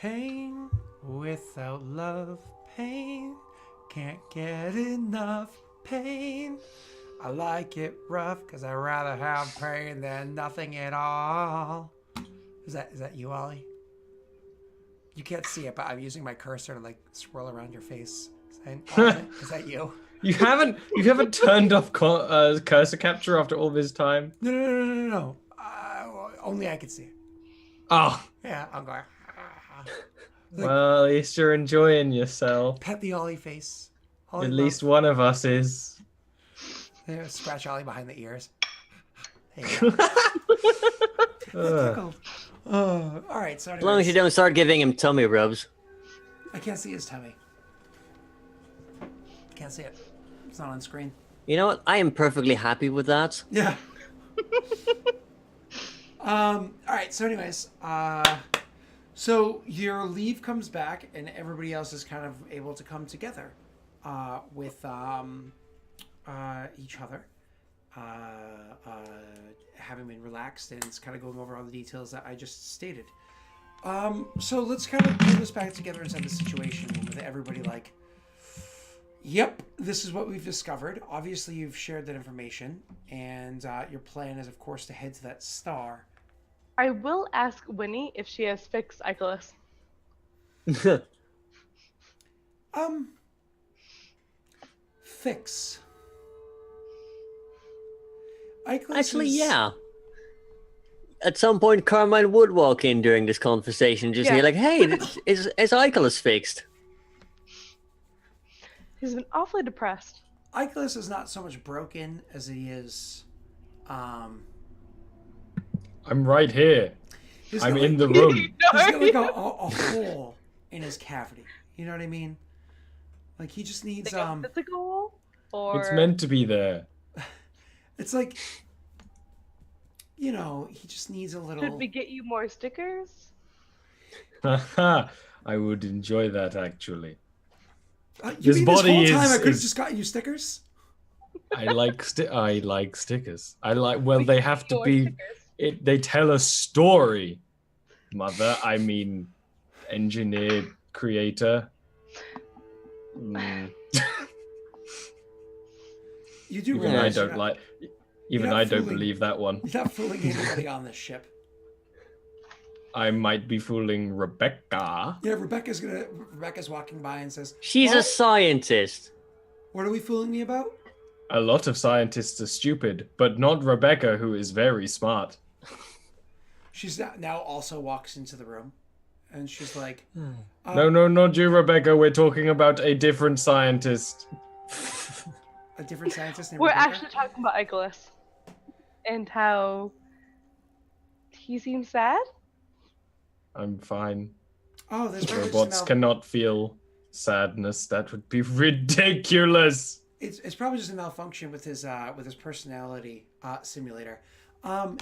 Pain without love, pain. Can't get enough pain. I like it rough because I rather have pain than nothing at all. Is that you, Ollie? You can't see it, but I'm using my cursor to like swirl around your face. Is that you? You haven't turned off cursor capture after all this time. No, no, no, no, no, no. Only I can see it. Oh, Yeah, I'm going. Like, well, at least you're enjoying yourself. pet the Ollie face. Ollie At love. least one of us is. There, scratch Ollie behind the ears. There you go. Tickled. All right. So, As long as you don't start giving him tummy rubs. I can't see his tummy. Can't see it. It's not on screen. You know what? I am perfectly happy with that. Yeah. All right. So, anyways, so your leave comes back, and everybody else is kind of able to come together, with each other, having been relaxed, and it's kind of going over all the details that I just stated. So let's kind of pull this back together inside the situation with everybody like, yep, this is what we've discovered. Obviously, you've shared that information, and your plan is, of course, to head to that star. I will ask Winnie if she has fixed Icarus. Fix. Icarus Actually, is... yeah. At some point, Carmine would walk in during this conversation and just Yeah. be like, hey, is Icarus fixed? He's been awfully depressed. Icarus is not so much broken as he is... I'm right here. he's I'm got, in the like, room. He's got like a hole in his cavity. You know what I mean? Like he just needs Like a physical, or It's meant to be there. It's like, you know, he just needs a little. should we get you more stickers? Haha, I would enjoy that actually. You His mean body this whole time I is- could have is- just gotten you stickers? I like stickers. Well, they have to Your be. stickers. They tell a story, mother. I mean, engineer, creator. You do Even I realize don't like. Even not I don't fooling- believe that one. You're not fooling anybody on this ship. I might be fooling Rebecca. Yeah, Rebecca's walking by and says, She's "Well, a scientist. What are we fooling me about?" A lot of scientists are stupid, but not Rebecca, who is very smart. She's now also walks into the room, and she's like, No, not you, Rebecca. We're talking about a different scientist. a different scientist named We're Rebecca? actually talking about Icarus and how he seems sad. I'm fine. Oh, there's probably just Robots an cannot feel sadness. That would be ridiculous. It's probably just a malfunction with his personality simulator.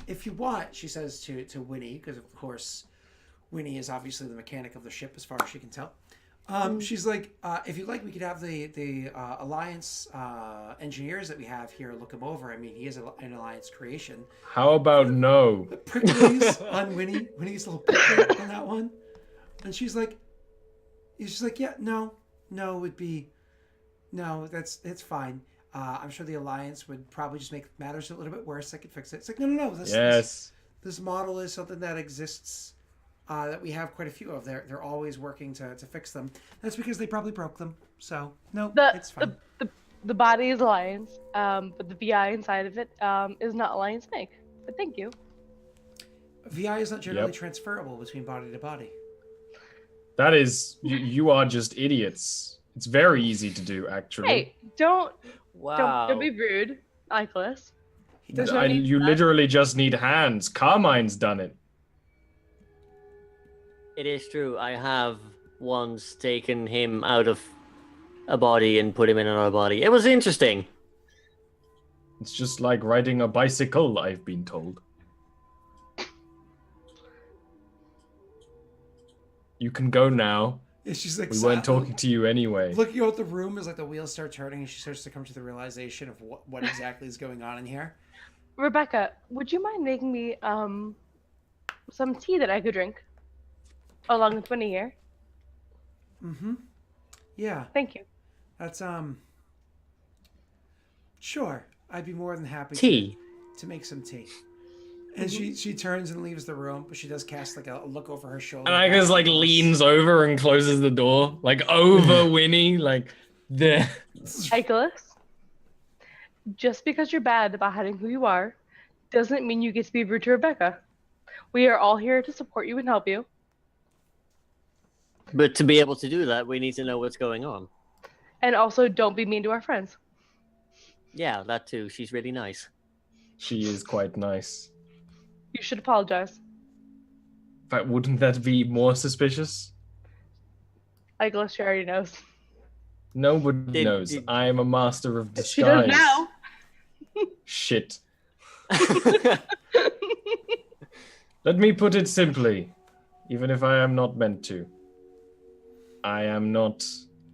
If you want, she says to Winnie, because of course Winnie is obviously the mechanic of the ship as far as she can tell. She's like, if you'd like, we could have the Alliance engineers that we have here look him over. I mean, he is an Alliance creation. How about no? Pricklies on Winnie. Winnie's a little prickly on that one, and she's like, yeah, no, would be. No, it's fine. I'm sure the Alliance would probably just make matters a little bit worse. I could fix it. It's like, no. Yes. This model is something that exists, that we have quite a few of. They're always working to fix them. That's because they probably broke them. So, no, it's fine. The body is Alliance, but the VI inside of it is not Alliance make. But thank you. VI is not generally Yep. transferable between body to body. That is, you are just idiots. It's very easy to do, actually. Hey, don't Wow. don't be rude, Icarus. There's no need You for that. literally just need hands. Carmine's done it. It is true. I have once taken him out of a body and put him in another body. It was interesting. It's just like riding a bicycle, I've been told. You can go now. Yeah, she's like, We weren't talking to you anyway. Looking out the room as like the wheels start turning, and she starts to come to the realization of what exactly is going on in here. Rebecca, would you mind making me some tea that I could drink? along with Winnie here. Mm-hmm. Yeah. Thank you. That's sure. I'd be more than happy Tea. to make some tea. And she turns and leaves the room, but she does cast like a look over her shoulder. And I guess like leans over and closes the door, like over Winnie, like there. Nicholas, just because you're bad about hiding who you are, doesn't mean you get to be rude to Rebecca. We are all here to support you and help you. But to be able to do that, we need to know what's going on. And also, don't be mean to our friends. Yeah, that too. She's really nice. She is quite nice. You should apologize. But wouldn't that be more suspicious? Nicholas, she already knows. Nobody knows. I am a master of disguise. She does now. Shit. Let me put it simply, even if I am not meant to. I am not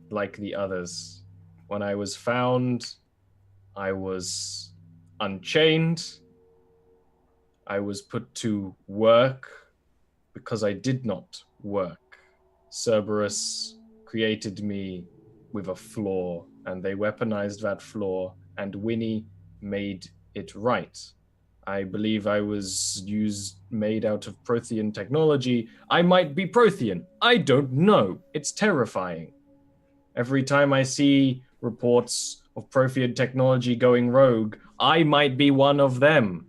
like the others. When I was found, I was unchained. I was put to work because I did not work. Cerberus created me with a flaw, and they weaponized that flaw, and Winnie made it right. I believe I was made out of Prothean technology. I might be Prothean. I don't know. It's terrifying. Every time I see reports of Prothean technology going rogue, I might be one of them.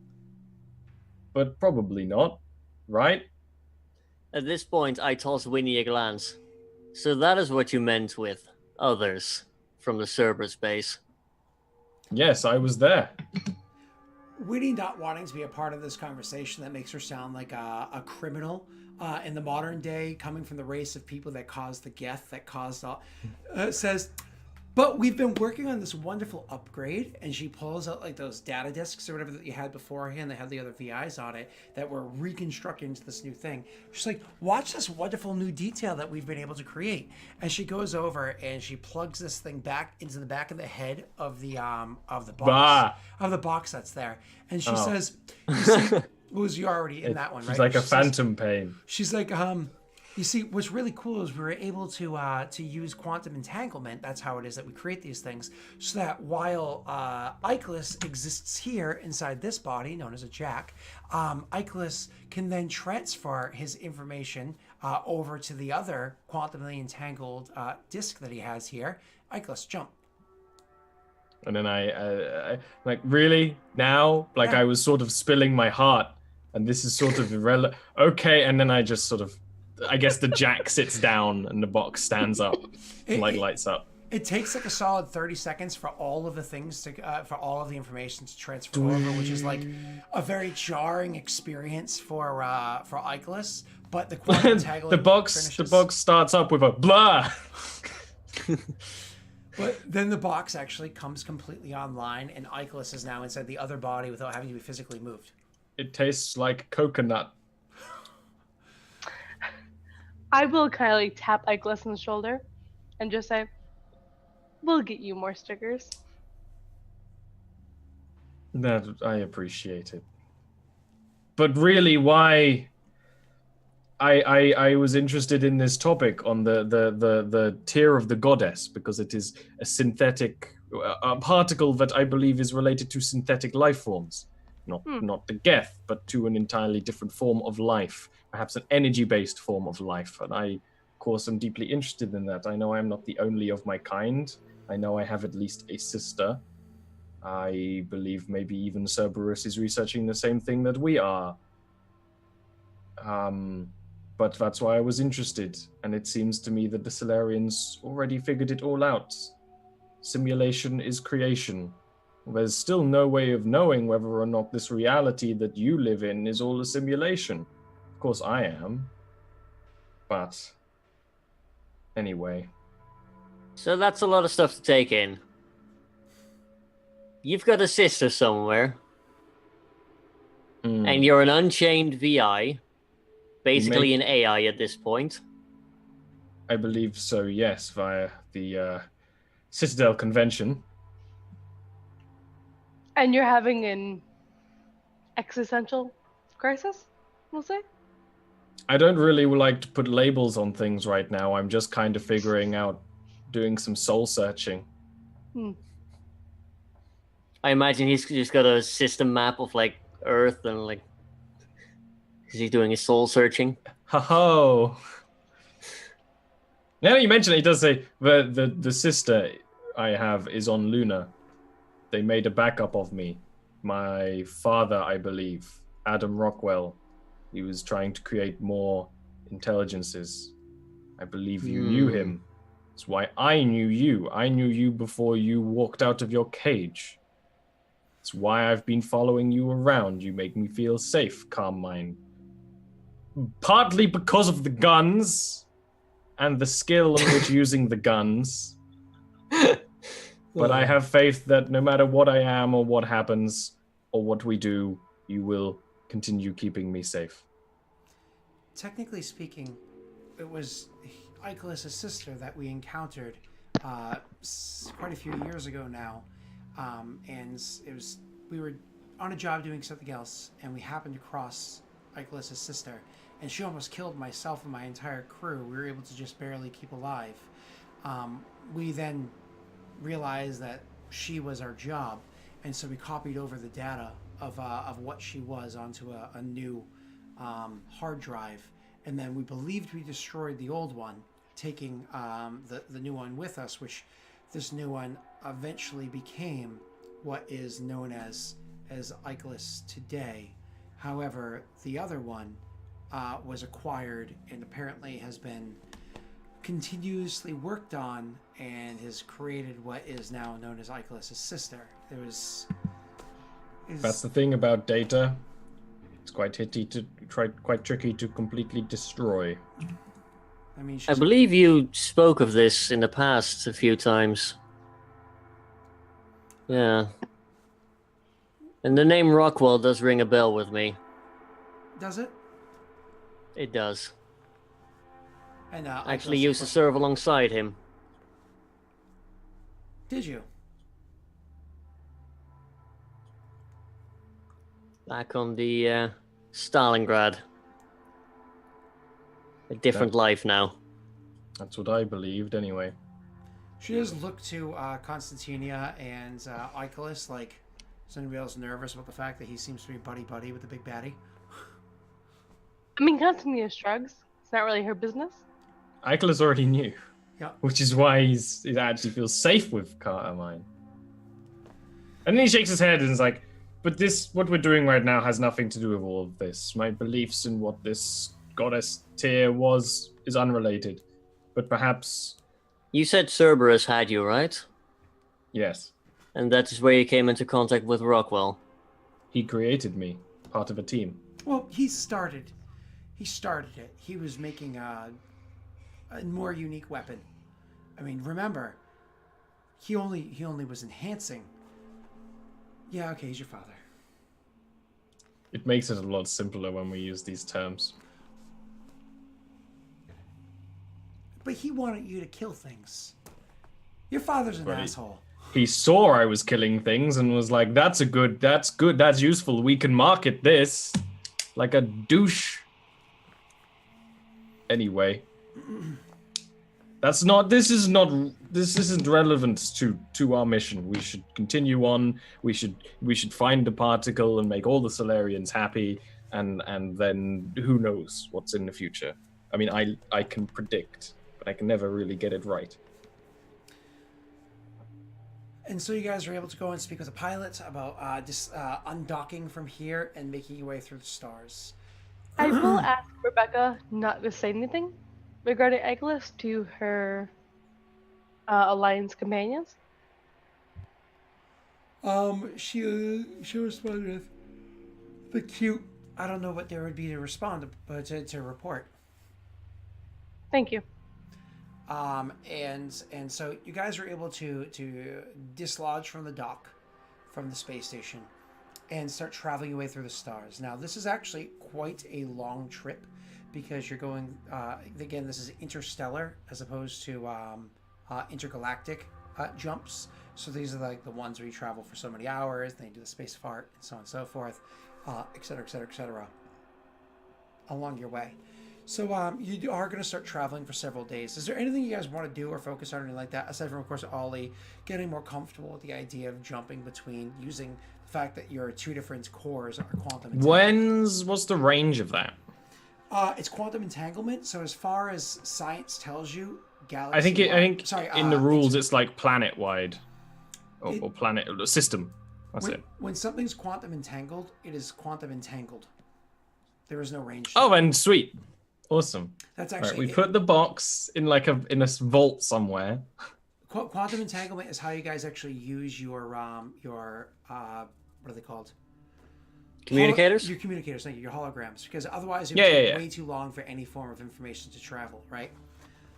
But probably not, right? At this point, I toss Winnie a glance. So that is what you meant with others from the Cerberus base. Yes, I was there. Winnie not wanting to be a part of this conversation that makes her sound like a criminal in the modern day, coming from the race of people that caused the Geth, that caused all, says, but we've been working on this wonderful upgrade, and she pulls out like those data disks or whatever that you had beforehand that had the other VIs on it that were reconstructed into this new thing. She's like, watch this wonderful new detail that we've been able to create. And she goes over and she plugs this thing back into the back of the head of the box of the box that's there. And she says, you see, was you already in that one, right? She's like a She phantom pain. She's like, you see, what's really cool is we were able to use quantum entanglement. That's how it is that we create these things, so that while Ichlis exists here inside this body, known as a Jack, Ichlis can then transfer his information over to the other quantumly entangled disk that he has here. Ichlis, jump. And then I like, really? Now? Like, Yeah. I was sort of spilling my heart, and this is sort of irrelevant. Okay, and then I just sort of, I guess the Jack sits down and the box stands up, and lights up. It takes like a solid 30 seconds for all of the things to, for all of the information to transfer over, which is like a very jarring experience for Ichlis. But the quantum entanglement the box starts up with a blah. But then the box actually comes completely online, and Ichlis is now inside the other body without having to be physically moved. It tastes like coconut. I will kind of like tap Ichlis on the shoulder and just say, we'll get you more stickers. That I appreciate it. But really, why I was interested in this topic on the tier of the goddess, because it is a synthetic a particle that I believe is related to synthetic life forms. Not the Geth, but to an entirely different form of life, perhaps an energy-based form of life. And I, of course, am deeply interested in that. I know I'm not the only of my kind. I know I have at least a sister. I believe maybe even Cerberus is researching the same thing that we are. But that's why I was interested. And it seems to me that the Solarians already figured it all out. Simulation is creation. There's still no way of knowing whether or not this reality that you live in is all a simulation. Of course I am. But anyway. So that's a lot of stuff to take in. You've got a sister somewhere, and you're an unchained VI, basically an AI at this point. I believe so, yes, via the Citadel convention. And you're having an existential crisis, we'll say? I don't really like to put labels on things right now. I'm just kind of figuring out, doing some soul searching. I imagine he's just got a system map of like Earth and like. Is he doing his soul searching? Ho-ho! Now that you mention it, he does say the sister I have is on Luna. They made a backup of me. My father, I believe, Adam Rockwell, he was trying to create more intelligences. I believe you knew him. That's why I knew you. I knew you before you walked out of your cage. That's why I've been following you around. You make me feel safe, Carmine. Partly because of the guns and the skill in which using the guns. But I have faith that no matter what I am or what happens or what we do, you will continue keeping me safe. Technically speaking, it was Icolas' sister that we encountered quite a few years ago now. And we were on a job doing something else, and we happened to cross Icolas' sister, and she almost killed myself and my entire crew. We were able to just barely keep alive. We then realized that she was our job, and so we copied over the data of what she was onto a new hard drive, and then we believed we destroyed the old one, taking the new one with us, which this new one eventually became what is known as Icolas today. However, the other one was acquired and apparently has been continuously worked on and has created what is now known as Icolas' sister. That's the thing about data. It's quite tricky to completely destroy. I mean, I believe you spoke of this in the past a few times. Yeah. And the name Rockwell does ring a bell with me. Does it? It does. And I actually used to serve alongside him. Did you? Back on the Stalingrad. A different life now. That's what I believed, anyway. She does look to Constantinia and Icolas like is anybody else nervous about the fact that he seems to be buddy-buddy with the big baddie? I mean, Constantia shrugs. It's not really her business. Icolas already knew. Yeah. Which is why he actually feels safe with Carmine. And then he shakes his head and is like, but what we're doing right now has nothing to do with all of this. My beliefs in what this goddess tier is unrelated. But perhaps... You said Cerberus had you, right? Yes. And that is where you came into contact with Rockwell. He created me, part of a team. Well, he started it. He was making a more unique weapon. I mean, remember, he only was enhancing. Yeah, okay, he's your father. It makes it a lot simpler when we use these terms. But he wanted you to kill things. Your father's an asshole. He saw I was killing things and was like, that's good, that's useful. We can market this like a douche. Anyway. This isn't relevant to our mission. We should continue on. We should find a particle and make all the Solarians happy, and then who knows what's in the future. I mean, I can predict, but I can never really get it right. And so you guys are able to go and speak with a pilot about undocking from here and making your way through the stars. I will ask Rebecca not to say anything regarding Icolas to her Alliance companions. She responded with the cute. I don't know what there would be to respond, but to report. Thank you. And so you guys are able to dislodge from the dock, from the space station, and start traveling your way through the stars. Now, this is actually quite a long trip because you're going. Again, this is interstellar as opposed to intergalactic jumps. So these are like the ones where you travel for so many hours, then you do the space fart, and so on and so forth, et cetera, et cetera, et cetera, along your way. So you are going to start traveling for several days. Is there anything you guys want to do or focus on or anything like that, aside from, of course, Ollie getting more comfortable with the idea of jumping between using the fact that your two different cores are quantum entanglement? What's the range of that? It's quantum entanglement. So as far as science tells you, I think in the rules it's like planet wide, or planet system. That's it. When something's quantum entangled, it is quantum entangled. There is no range. Oh, and sweet. What That's actually right, we put the box in like a vault somewhere. Quantum entanglement is how you guys actually use your what are they called? Communicators? Your communicators, thank you, your holograms. Because otherwise it would take way too long for any form of information to travel, right?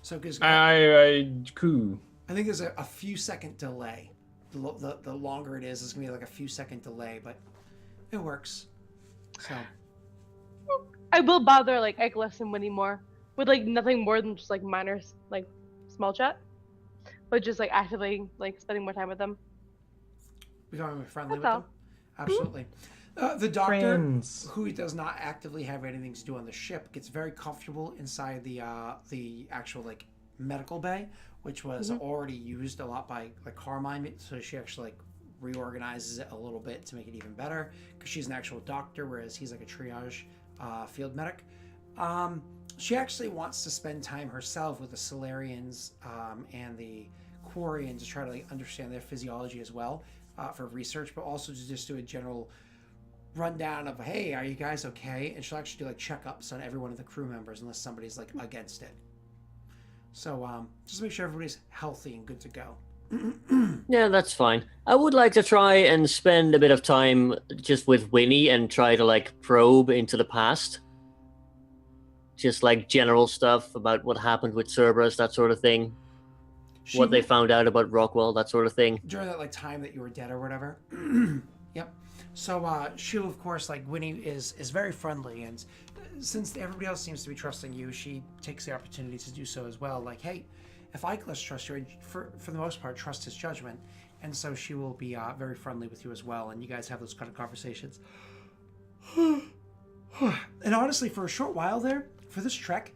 So because cool. I think there's a few second delay. The longer it is, it's gonna be like a few second delay, but it works. So I will bother like Eggles and Winnie more with like nothing more than just like minor like small chat, but just like actively like spending more time with them. Becoming friendly That's with all. them. Absolutely. The doctor, who does not actively have anything to do on the ship, gets very comfortable inside the actual like medical bay, which was already used a lot by like Carmine. So she actually like reorganizes it a little bit to make it even better because she's an actual doctor, whereas he's like a triage field medic. She actually wants to spend time herself with the Solarians and the Quarians to try to like understand their physiology as well for research, but also to just do a general rundown of, hey, are you guys okay? And she'll actually do like checkups on every one of the crew members unless somebody's like against it. So just make sure everybody's healthy and good to go. Yeah, that's fine. I would like to try and spend a bit of time just with Winnie and try to like probe into the past. Just like general stuff about what happened with Cerberus, that sort of thing. What they found out about Rockwell, that sort of thing. During that like time that you were dead or whatever. Yep. So she'll, of course, like Winnie is very friendly, and since everybody else seems to be trusting you, she takes the opportunity to do so as well. Like, hey, if Eiklas trusts you, I, for the most part, trust his judgment, and so she will be very friendly with you as well, and you guys have those kind of conversations. And honestly, for a short while there, for this trek,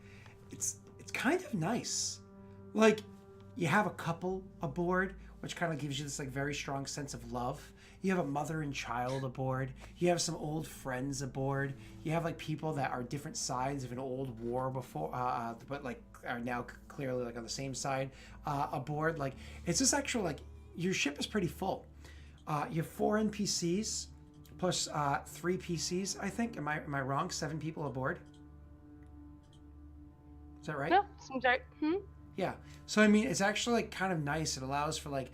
it's kind of nice. Like, you have a couple aboard, which kind of gives you this like very strong sense of love. You have a mother and child aboard. You have some old friends aboard. You have like people that are different sides of an old war before, but like are now clearly like on the same side aboard. Like it's just actual like your ship is pretty full. You have 4 NPCs plus 3 PCs. I think. Am I wrong? 7 people aboard. Is that right? No, seems right. Yeah. So, I mean, it's actually like kind of nice. It allows for like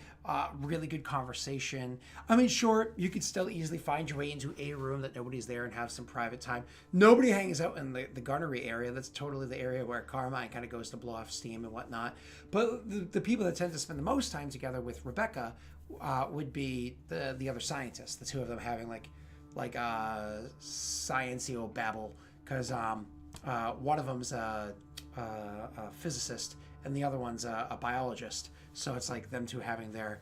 really good conversation. I mean, sure, you could still easily find your way into a room that nobody's there and have some private time. Nobody hangs out in the gunnery area. That's totally the area where Carmine kind of goes to blow off steam and whatnot. But the people that tend to spend the most time together with Rebecca would be the other scientists. The two of them having like science-y babble. Because one of them's a physicist and the other one's a biologist. So it's like them two having their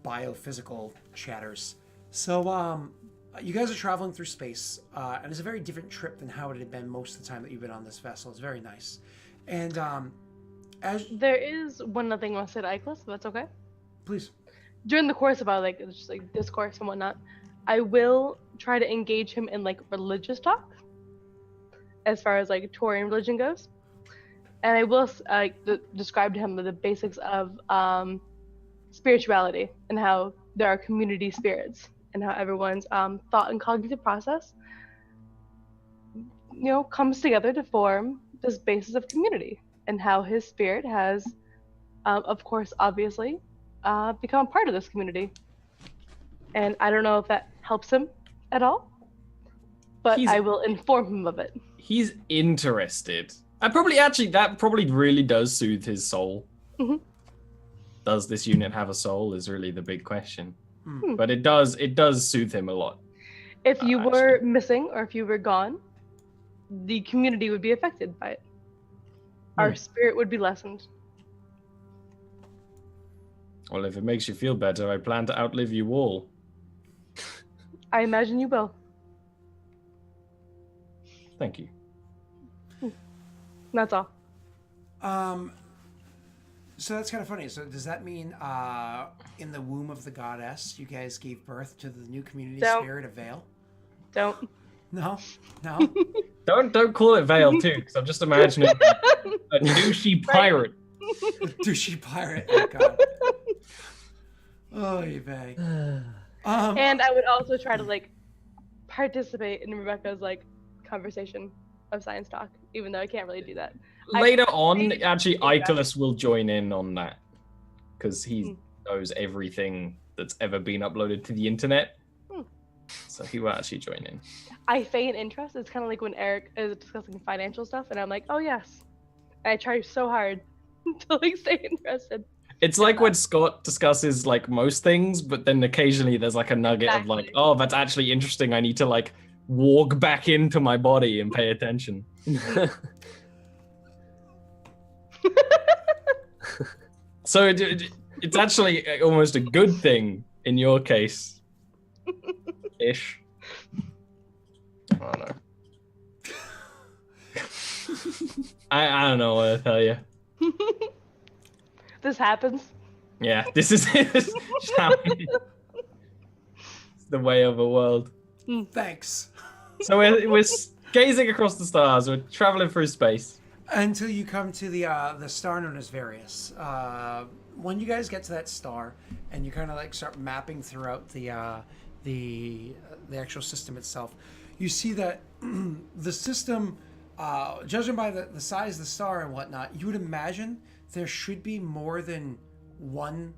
biophysical chatters. So you guys are traveling through space, and it's a very different trip than how it had been most of the time that you've been on this vessel. It's very nice. And as There is one other thing I want to say to Eiklas, if that's okay. please. During the course about like just like discourse and whatnot, I will try to engage him in like religious talk, as far as like Taurian religion goes. And I will describe to him the basics of spirituality and how there are community spirits and how everyone's thought and cognitive process, comes together to form this basis of community, and how his spirit has, of course, obviously, become part of this community. And I don't know if that helps him at all, but I will inform him of it. He's interested. That probably really does soothe his soul. Mm-hmm. Does this unit have a soul is really the big question. But it does soothe him a lot. If you were missing or if you were gone, the community would be affected by it. Our spirit would be lessened. Well, if it makes you feel better, I plan to outlive you all. I imagine you will. Thank you. That's all. So that's kind of funny. So does that mean in the womb of the goddess, you guys gave birth to the new community Don't. spirit of Vale? Don't. No? No? Don't call it Veil too, because I'm just imagining a douchey pirate. Douchey pirate. Oh, God. Oh, Yvette. And I would also try to like participate in Rebecca's like conversation of science talk, even though I can't really do that. Later on, actually, Icarus will join in on that because he knows everything that's ever been uploaded to the internet. So he will actually join in. I feign interest. It's kind of like when Eric is discussing financial stuff, and I'm like, "Oh yes," and I try so hard to like stay interested. It's like when Scott discusses like most things, but then occasionally there's like a nugget of like, "Oh, that's actually interesting. I need to like walk back into my body and pay attention." So it's actually almost a good thing in your case, ish. I don't know. I don't know what to tell you. This happens. Yeah, this is it. It's the way of the world. Thanks. So we're gazing across the stars. We're traveling through space. Until you come to the star known as Various. When you guys get to that star, and you kind of like start mapping throughout the actual system itself, you see that the system, judging by the size of the star and whatnot, you would imagine there should be more than one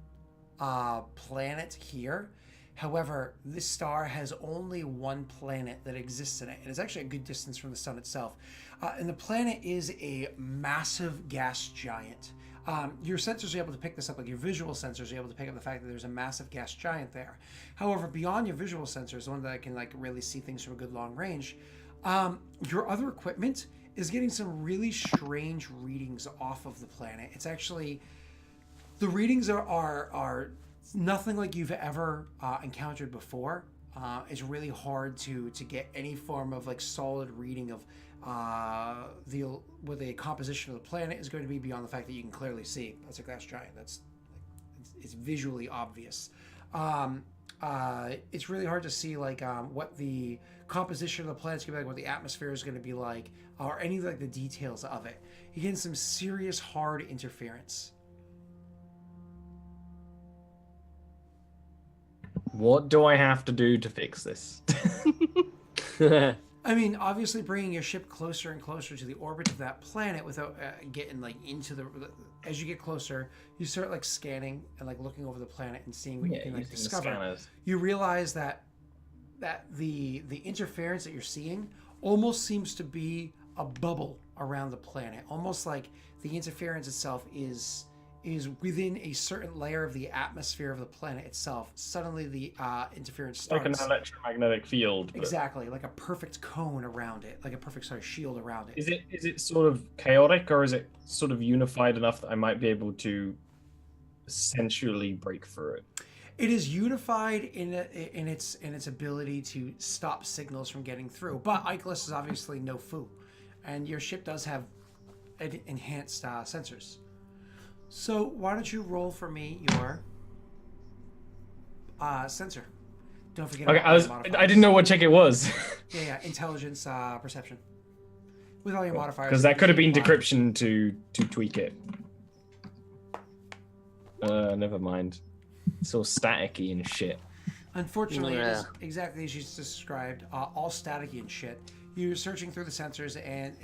planet here. However, this star has only one planet that exists in it. It is actually a good distance from the sun itself. And the planet is a massive gas giant. Your sensors are able to pick this up, like your visual sensors are able to pick up the fact that there's a massive gas giant there. However, beyond your visual sensors, the one that can like really see things from a good long range, your other equipment is getting some really strange readings off of the planet. It's actually, the readings are nothing like you've ever encountered before. It's really hard to get any form of like solid reading of what the composition of the planet is going to be beyond the fact that you can clearly see that's a gas giant. It's visually obvious. It's really hard to see like what the composition of the planet's gonna be like, what the atmosphere is going to be like, or any of like the details of it. You're getting some serious hard interference. What do I have to do to fix this? I mean, obviously bringing your ship closer and closer to the orbit of that planet without getting like into the. As you get closer, you start like scanning and like looking over the planet and seeing what you can like discover. You realize that the interference that you're seeing almost seems to be a bubble around the planet, almost like the interference itself is within a certain layer of the atmosphere of the planet itself. Suddenly the interference starts. Like an electromagnetic field. But... Exactly, like a perfect cone around it, like a perfect shield around it. Is it sort of chaotic, or is it sort of unified enough that I might be able to essentially break through it? It is unified in its ability to stop signals from getting through. But Icarus is obviously no foo, and your ship does have enhanced sensors. So why don't you roll for me your sensor? Don't forget. Okay, I didn't know what check it was. Yeah, intelligence, perception. With all your modifiers. Because that could have been decryption to tweak it. Never mind. It's all staticky and shit. Unfortunately, it is exactly as you described, all staticky and shit. You're searching through the sensors and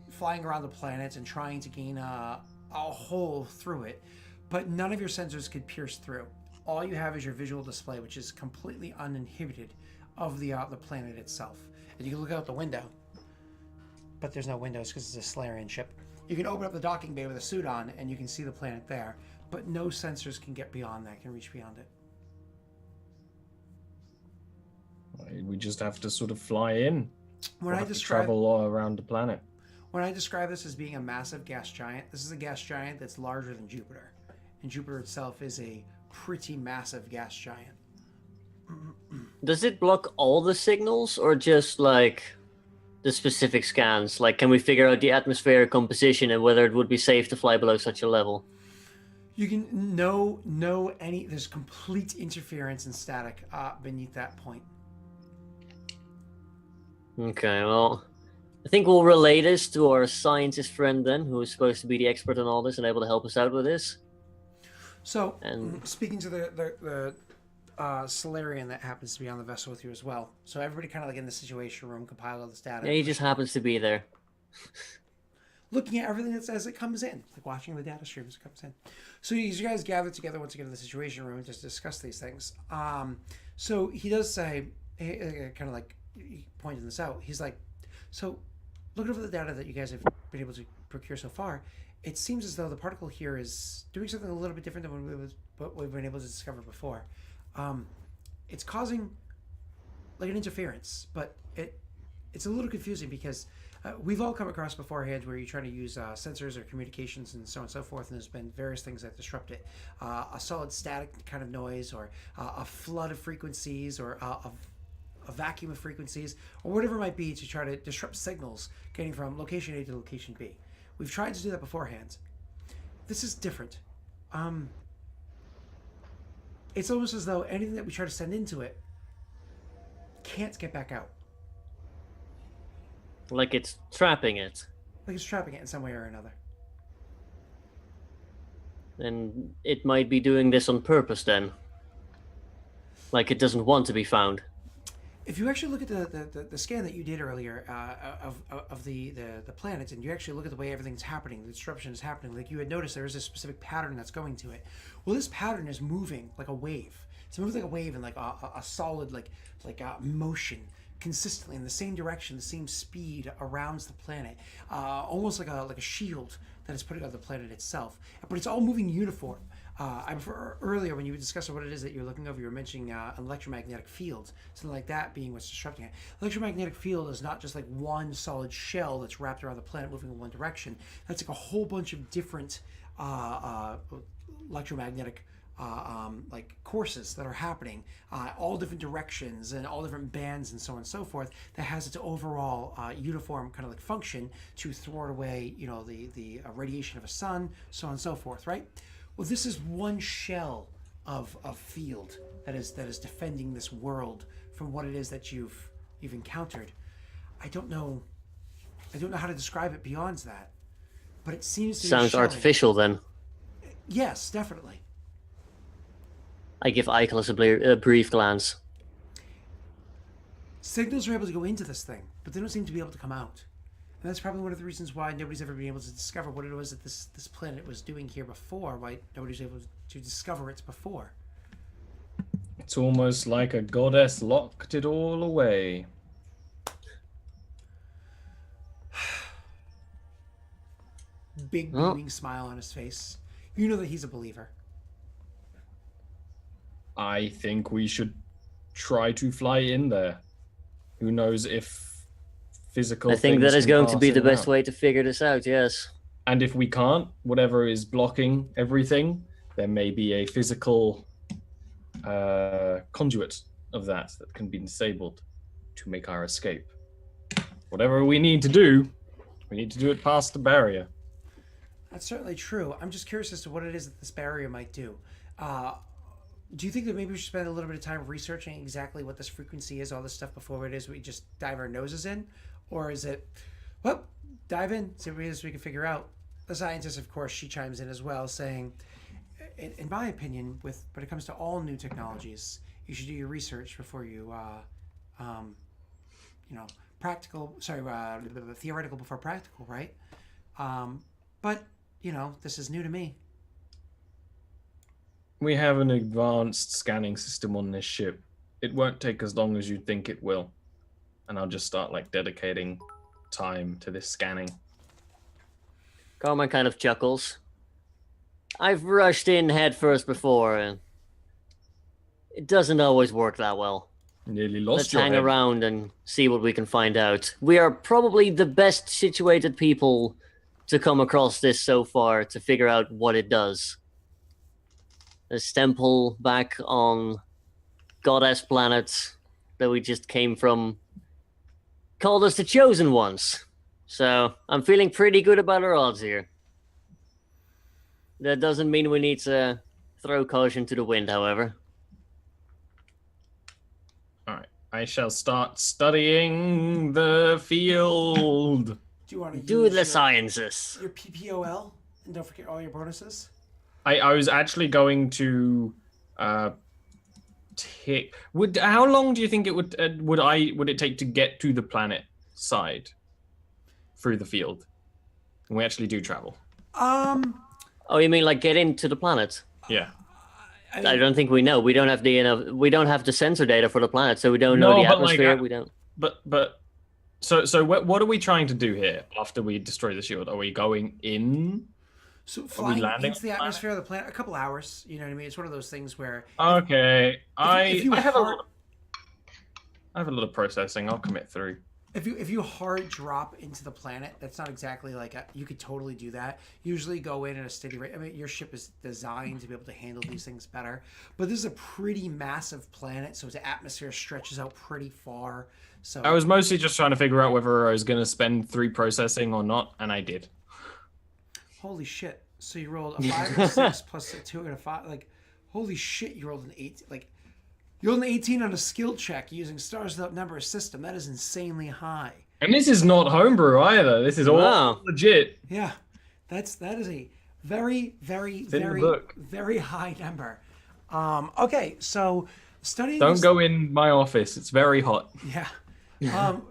flying around the planet and trying to gain a hole through it, but none of your sensors could pierce through. All you have is your visual display, which is completely uninhibited of the planet itself. And you can look out the window, but there's no windows because it's a Solarian ship. You can open up the docking bay with a suit on, and you can see the planet there, but no sensors can get beyond that, can reach beyond it. We just have to sort of fly in. When I describe travel all around the planet. When I describe this as being a massive gas giant, this is a gas giant that's larger than Jupiter. And Jupiter itself is a pretty massive gas giant. Does it block all the signals or just like the specific scans? Like, can we figure out the atmospheric composition and whether it would be safe to fly below such a level? You can there's complete interference and static beneath that point. Okay, well, I think we'll relay this to our scientist friend then, who is supposed to be the expert on all this and able to help us out with this. So, And speaking to the Solarian that happens to be on the vessel with you as well. So everybody kind of like in the situation room compiled all this data. yeah, he just happens to be there. Looking at everything as it comes in, like watching the data stream as it comes in. So you guys gather together once again in the situation room to discuss these things. So he does say, kind of like pointing this out, he's like, so looking over the data that you guys have been able to procure so far, it seems as though the particle here is doing something a little bit different than what we've been able to discover before. It's causing like an interference, but it's a little confusing because we've all come across beforehand where you're trying to use sensors or communications and so on and so forth, and there's been various things that disrupt it. A solid static kind of noise, or a flood of frequencies, or a vacuum of frequencies, or whatever it might be to try to disrupt signals getting from location A to location B. We've tried to do that beforehand. This is different. It's almost as though anything that we try to send into it can't get back out. Like it's trapping it. Like it's trapping it in some way or another. And it might be doing this on purpose then. Like it doesn't want to be found. If you actually look at the scan that you did earlier of the planet, and you actually look at the way everything's happening, the disruption is happening, like you had noticed there is a specific pattern that's going to it. Well, this pattern is moving like a wave. It's moving like a wave in like a solid like motion consistently in the same direction, the same speed around the planet, almost like a shield that is putting on the planet itself. But it's all moving uniform. I prefer earlier when you were discussing what it is that you're looking over, you were mentioning an electromagnetic field, something like that being what's disrupting it. Electromagnetic field is not just like one solid shell that's wrapped around the planet moving in one direction. That's like a whole bunch of different electromagnetic like courses that are happening, all different directions and all different bands and so on and so forth, that has its overall uniform kind of like function to thwart away, you know, the radiation of a sun, so on and so forth, right? Well, this is one shell of field that is defending this world from what it is that you've encountered. I don't know how to describe it beyond that, but it seems to Sounds be showing. artificial then. Yes, definitely. I give Icarus a brief glance. Signals are able to go into this thing, but they don't seem to be able to come out. And that's probably one of the reasons why nobody's ever been able to discover what it was that this planet was doing here before, why nobody's able to discover it before. It's almost like a goddess locked it all away. Big beaming smile on his face. You know that he's a believer. I think we should try to fly in there. Who knows if physical I think things that is can going to pass be in the and best out. way to figure this out, yes. And if we can't, whatever is blocking everything, there may be a physical conduit of that can be disabled to make our escape. Whatever we need to do, we need to do it past the barrier. That's certainly true. I'm just curious as to what it is that this barrier might do. Do you think that maybe we should spend a little bit of time researching exactly what this frequency is, all this stuff, before it is we just dive our noses in? Or is it, well, dive in, see what it is we can figure out? The scientist, of course, she chimes in as well, saying, in my opinion, when it comes to all new technologies, you should do your research before you, theoretical before practical, right? But, this is new to me. We have an advanced scanning system on this ship. It won't take as long as you think it will. And I'll just start dedicating time to this scanning. Carmine kind of chuckles. I've rushed in head first before, and it doesn't always work that well. Nearly lost Let's your hang head. around and see what we can find out. We are probably the best situated people to come across this so far to figure out what it does. A temple back on Goddess planet that we just came from called us the chosen ones. So I'm feeling pretty good about our odds here. That doesn't mean we need to throw caution to the wind, however. All right. I shall start studying the field. Do you want to Do use the sciences. your PPOL? And don't forget all your bonuses. I was actually going to how long do you think it would it take to get to the planet side through the field when we actually do travel? Oh, you mean like get into the planet? Yeah. I don't think we know. We don't have we don't have the sensor data for the planet, so we don't know No, the but, like, atmosphere. We don't. But so what are we trying to do here after we destroy the shield? Are we going in? So flying landing into the atmosphere of the planet, a couple hours. You know what I mean? It's one of those things where. Okay, if you I have a hard- little processing. I'll commit through. If you hard drop into the planet, that's not exactly like you could totally do that. Usually go in at a steady rate. I mean, your ship is designed to be able to handle these things better. But this is a pretty massive planet, so its atmosphere stretches out pretty far. So I was mostly just trying to figure out whether I was going to spend 3 processing or not, and I did. holy shit! So you rolled a 5 and a 6 plus a 2 and a 5. Like, holy shit! You rolled an 8. Like, you rolled an 18 on a skill check using Stars Without Numbers system. That is insanely high. And this is not homebrew either. This is all Wow. legit. Yeah, that is a very, very, in the very, book. very high number. Okay, so studying. Don't this, go in my office. It's very hot. Yeah.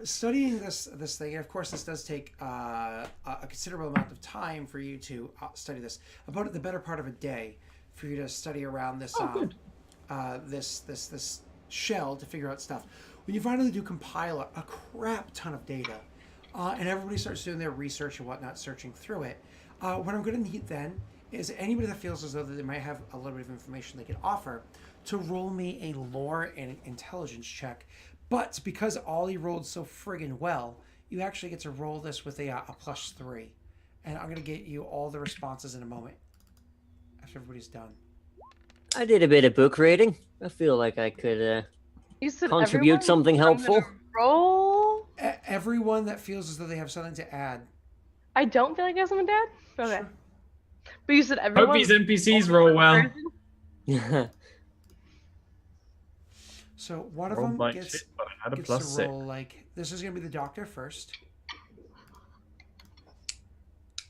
Studying this thing, and of course, this does take a considerable amount of time for you to study this. About the better part of a day for you to study around this this shell to figure out stuff. When you finally do compile a crap ton of data, and everybody starts doing their research and whatnot, searching through it, what I'm going to need then is anybody that feels as though that they might have a little bit of information they can offer to roll me a lore and intelligence check. But because Ollie rolled so friggin' well, you actually get to roll this with a +3. And I'm going to get you all the responses in a moment after everybody's done. I did a bit of book reading. I feel like I could You said contribute everyone? something I'm gonna helpful. Roll. Everyone that feels as though they have something to add. I don't feel like I have something to add. Okay. Sure. But you said Hope everyone. these NPCs roll well. So one of Rolled them like gets shit, but I had a to +6. roll like this is going to be the doctor first.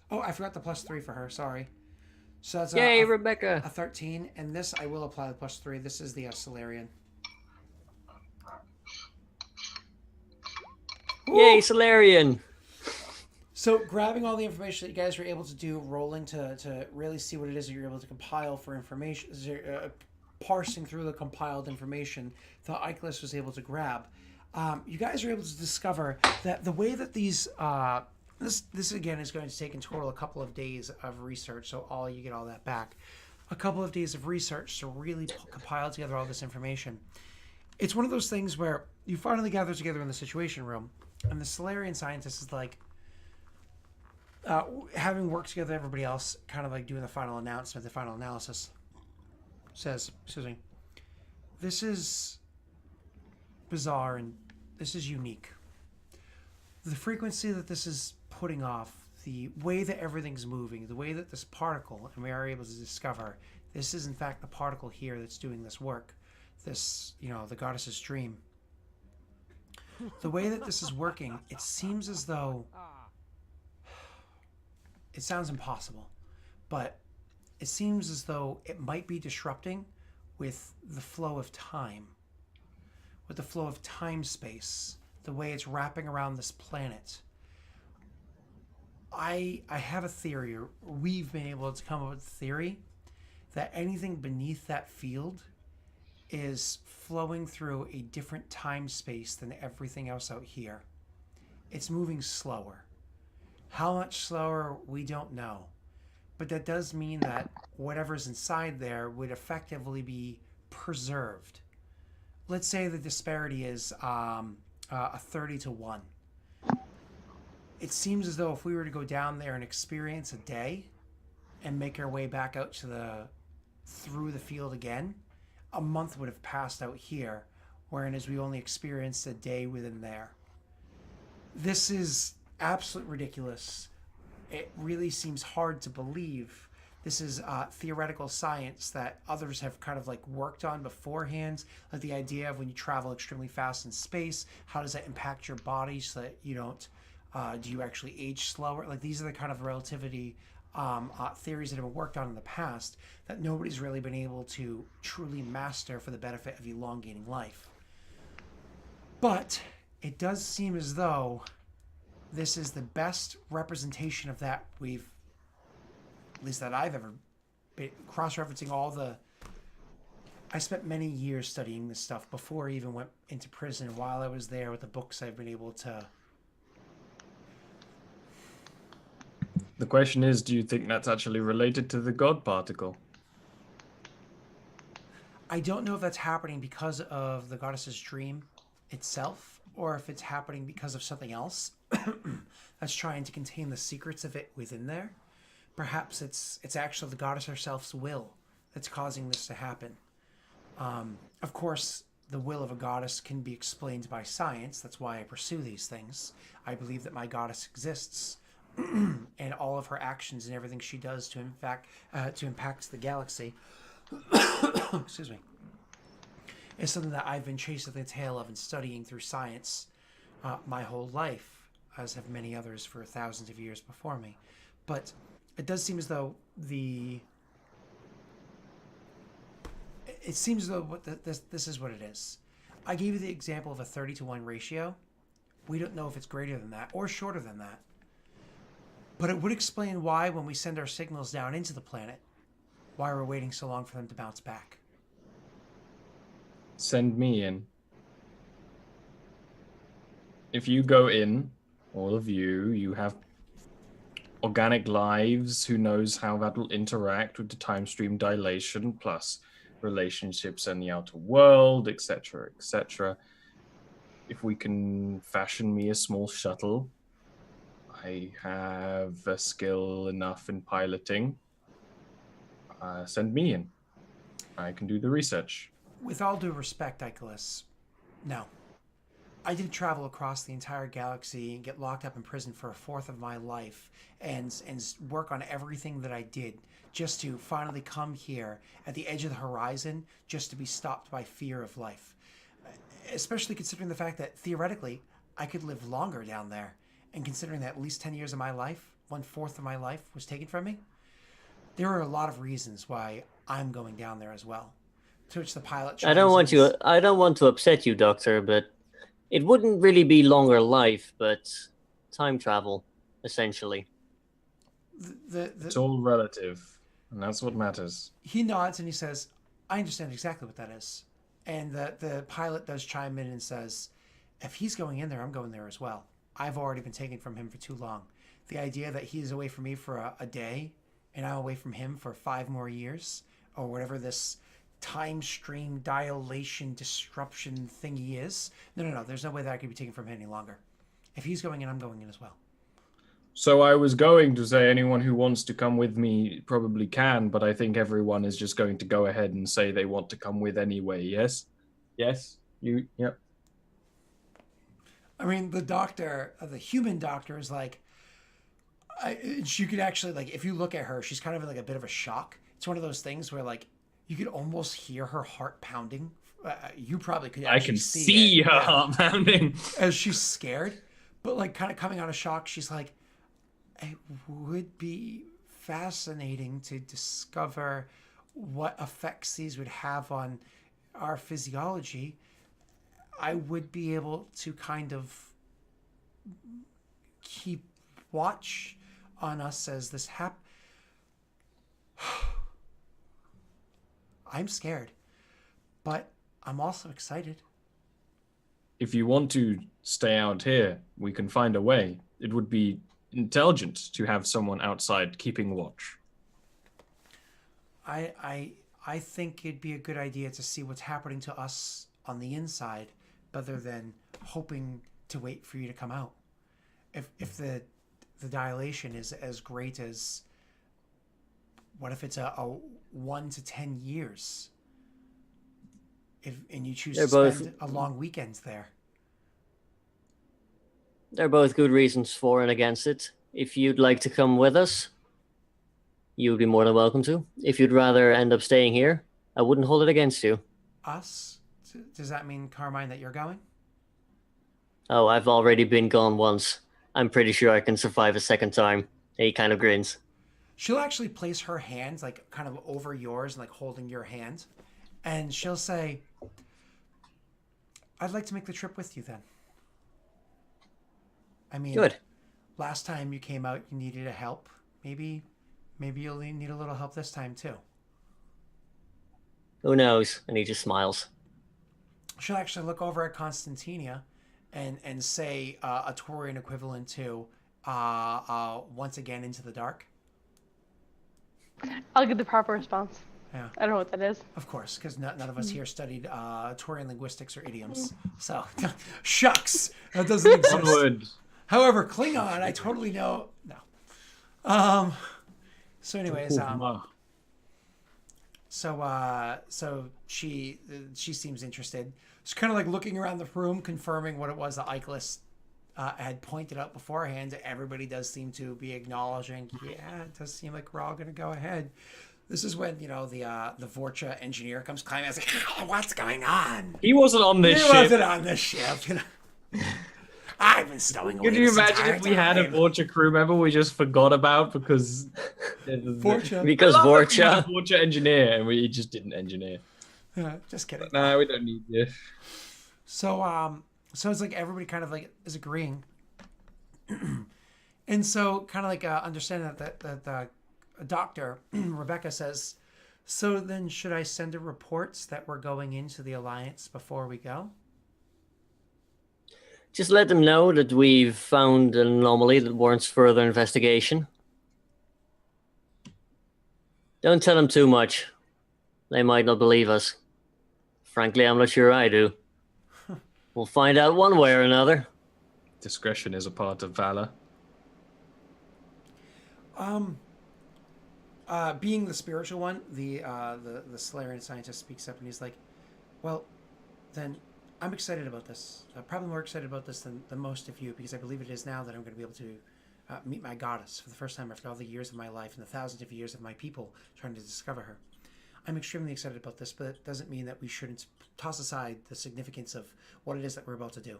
Oh, I forgot the +3 for her. Sorry. So that's Yay, a Rebecca! 13, and this I will apply the +3. This is the Solarian. Yay, Solarian! So grabbing all the information that you guys were able to do, rolling to really see what it is that you're able to compile for information, parsing through the compiled information that Icarus was able to grab, you guys are able to discover that the way that these this again is going to take in total a couple of days of research. So you get all that back, a couple of days of research to really compile together all this information. It's one of those things where you finally gather together in the Situation Room, and the Solarian scientist is like, having worked together with everybody else, kind of like doing the final announcement, the final analysis, says, excuse me, this is bizarre and this is unique. The frequency that this is putting off, the way that everything's moving, the way that this particle, and we are able to discover, this is in fact the particle here that's doing this work, this, the goddess's dream. The way that this is working, it seems as though it sounds impossible, but it seems as though it might be disrupting with the flow of time, with the flow of time-space, the way it's wrapping around this planet. I have a theory, or we've been able to come up with a theory, that anything beneath that field is flowing through a different time-space than everything else out here. It's moving slower. How much slower, we don't know. But that does mean that whatever's inside there would effectively be preserved. Let's say the disparity is a 30-1. It seems as though if we were to go down there and experience a day and make our way back out to through the field again, a month would have passed out here, whereas we only experienced a day within there. This is absolutely ridiculous. It really seems hard to believe. This is theoretical science that others have kind of like worked on beforehand. Like the idea of when you travel extremely fast in space, how does that impact your body so that you don't, do you actually age slower? Like these are the kind of relativity theories that have been worked on in the past that nobody's really been able to truly master for the benefit of elongating life. But it does seem as though this is the best representation of that we've, at least that I've ever been, cross-referencing all the. I spent many years studying this stuff before I even went into prison. While I was there with the books, I've been able to. The question is, do you think that's actually related to the God particle? I don't know if that's happening because of the goddess's dream itself, or if it's happening because of something else that's trying to contain the secrets of it within there. Perhaps it's actually the goddess herself's will that's causing this to happen. Of course, the will of a goddess can be explained by science. That's why I pursue these things. I believe that my goddess exists, and all of her actions and everything she does to impact the galaxy. Excuse me. Is something that I've been chasing the tail of and studying through science my whole life, as have many others for thousands of years before me. But it does seem as though it seems as though this is what it is. I gave you the example of a 30-to-1 ratio. We don't know if it's greater than that or shorter than that. But it would explain why, when we send our signals down into the planet, why we're waiting so long for them to bounce back. Send me in. If you go in, all of you, you have organic lives. Who knows how that will interact with the time stream dilation, plus relationships and the outer world, etc., etc. If we can fashion me a small shuttle, I have a skill enough in piloting. Send me in. I can do the research. With all due respect, Icarus, no. I didn't travel across the entire galaxy and get locked up in prison for a fourth of my life and work on everything that I did just to finally come here at the edge of the horizon just to be stopped by fear of life. Especially considering the fact that theoretically I could live longer down there, and considering that at least 10 years of my life, 1/4 of my life, was taken from me. There are a lot of reasons why I'm going down there as well. To which the pilot I don't want to upset you, Doctor, but it wouldn't really be longer life, but time travel, essentially. It's all relative, and that's what matters. He nods and he says, I understand exactly what that is. And the pilot does chime in and says, if he's going in there, I'm going there as well. I've already been taken from him for too long. The idea that he's away from me for a day and I'm away from him for 5 more years, or whatever this time stream dilation disruption thingy is. No. There's no way that I could be taken from him any longer. If he's going in, I'm going in as well. So I was going to say anyone who wants to come with me probably can, but I think everyone is just going to go ahead and say they want to come with anyway, yes? Yes? Yep. I mean, the doctor, the human doctor is like, she could actually, like, if you look at her, she's kind of like a bit of a shock. It's one of those things where, like, you could almost hear her heart pounding. You probably could actually see her heart pounding. As she's scared, but, like, kind of coming out of shock, she's like, it would be fascinating to discover what effects these would have on our physiology. I would be able to kind of keep watch on us as this happens. I'm scared, but I'm also excited. If you want to stay out here, we can find a way. It would be intelligent to have someone outside keeping watch. I think it'd be a good idea to see what's happening to us on the inside, rather than hoping to wait for you to come out. If the dilation is as great as, what if it's a 1 to 10 years? And you choose to spend a long weekend there. There are both good reasons for and against it. If you'd like to come with us, you'd be more than welcome to. If you'd rather end up staying here, I wouldn't hold it against you. Us? Does that mean, Carmine, that you're going? Oh, I've already been gone once. I'm pretty sure I can survive a second time. He kind of grins. She'll actually place her hands like kind of over yours, like holding your hand, and she'll say, "I'd like to make the trip with you then." I mean, Good. last time you came out, you needed a help. Maybe you'll need a little help this time too. Who knows? And he just smiles. She'll actually look over at Constantinia and say a Taurian equivalent to once again into the dark. I'll give the proper response. Yeah, I don't know what that is. of course, because none of us here studied Taurian linguistics or idioms. So, shucks, that doesn't exist. Onward. However, Klingon, I totally know. No. So, anyways, so she seems interested. She's kind of like looking around the room, confirming what it was that Icarus had pointed out beforehand. Everybody does seem to be acknowledging, yeah, it does seem like we're all going to go ahead. This is when, the Vorcha engineer comes climbing. I was like, what's going on? He wasn't on this He ship. wasn't on this ship. I've been stowing away. Could you this imagine entire if we had a time. Vorcha crew member we just forgot about because Vorcha? Because I love that we had Vorcha. a Vorcha engineer and we just didn't engineer. Just kidding. No, we don't need this. So it's like everybody kind of like is agreeing, and so kind of like understanding that the doctor Rebecca says, so then should I send her reports that we're going into the Alliance before we go? Just let them know that we've found an anomaly that warrants further investigation. Don't tell them too much. They might not believe us. Frankly, I'm not sure I do. We'll find out one way or another. Discretion is a part of valor. Being the spiritual one, the Solarian scientist speaks up and he's like, well, then I'm excited about this. Probably more excited about this than most of you, because I believe it is now that I'm going to be able to meet my goddess for the first time after all the years of my life and the thousands of years of my people trying to discover her. I'm extremely excited about this, but it doesn't mean that we shouldn't toss aside the significance of what it is that we're about to do.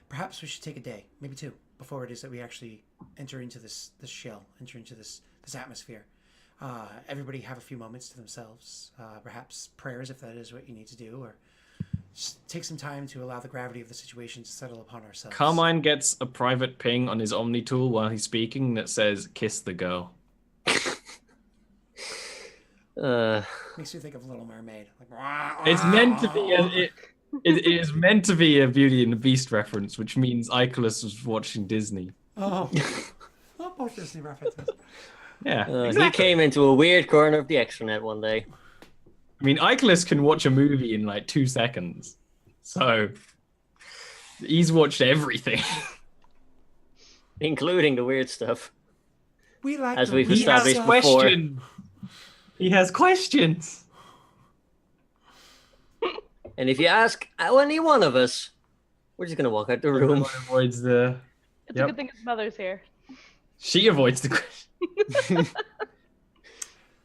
Perhaps we should take a day, maybe two, before it is that we actually enter into this shell, enter into this atmosphere. Everybody have a few moments to themselves, perhaps prayers if that is what you need to do, or just take some time to allow the gravity of the situation to settle upon ourselves. Carmine gets a private ping on his Omni tool while he's speaking that says, kiss the girl. Makes you think of Little Mermaid. It's meant to be it is meant to be a Beauty and the Beast reference, which means Icarus was watching Disney. Oh, both Disney references. Yeah, He came into a weird corner of the extranet one day. I mean, Icarus can watch a movie in like 2 seconds, so he's watched everything. Including the weird stuff. We like As the we've weird established stuff. before. He has questions. And if you ask any one of us, we're just going to walk out the room. Everyone avoids the. It's Yep. a good thing his mother's here. She avoids the question.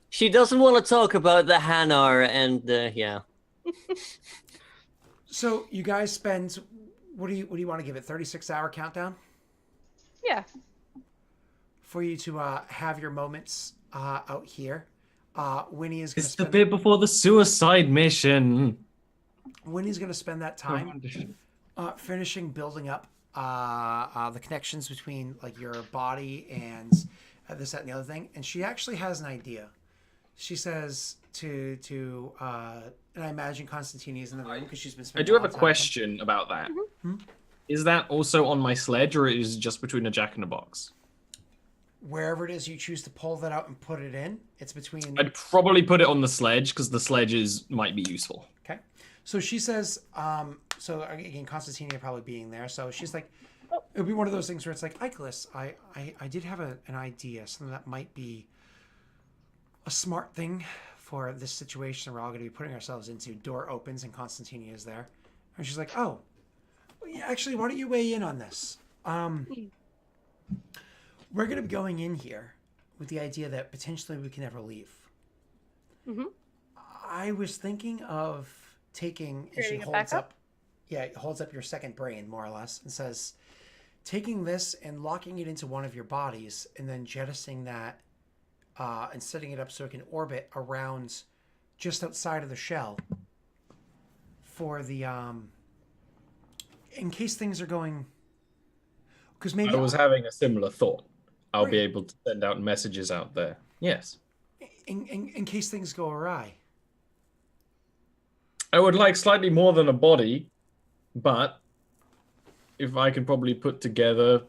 She doesn't want to talk about the Hanar and yeah. So you guys spend what do you want to give it? 36-hour countdown Yeah. for you to have your moments out here. Winnie is going to It's the spend bit before the suicide mission. Winnie's going to spend that time finishing building up the connections between like your body and this, that, and the other thing. And she actually has an idea. She says to and I imagine Constantini is in the room because she's been I spending do have a lot of time. question about that. Is that also on my sledge, or is it just between a jack and a box? Wherever it is you choose to pull that out and put it in, it's between. I'd probably put it on the sledge because the sledges might be useful. Okay. So she says, so again, Constantinia probably being there. So she's like, it would be one of those things where it's like, Icarus, I did have an idea, something that might be a smart thing for this situation we're all going to be putting ourselves into. Door opens and Constantinia is there. And she's like, oh, well, yeah, actually, why don't you weigh in on this? We're going to be going in here with the idea that potentially we can never leave. Mhm. I was thinking of taking, and she Creating a holds backup? up, yeah, holds up your second brain more or less, and says, taking this and locking it into one of your bodies, and then jettisoning that and setting it up so it can orbit around just outside of the shell for the in case things are going. Because maybe I was having a similar thought. I'll be Great. able to send out messages out there. Yes. in case things go awry. I would like slightly more than a body, but if I could probably put together,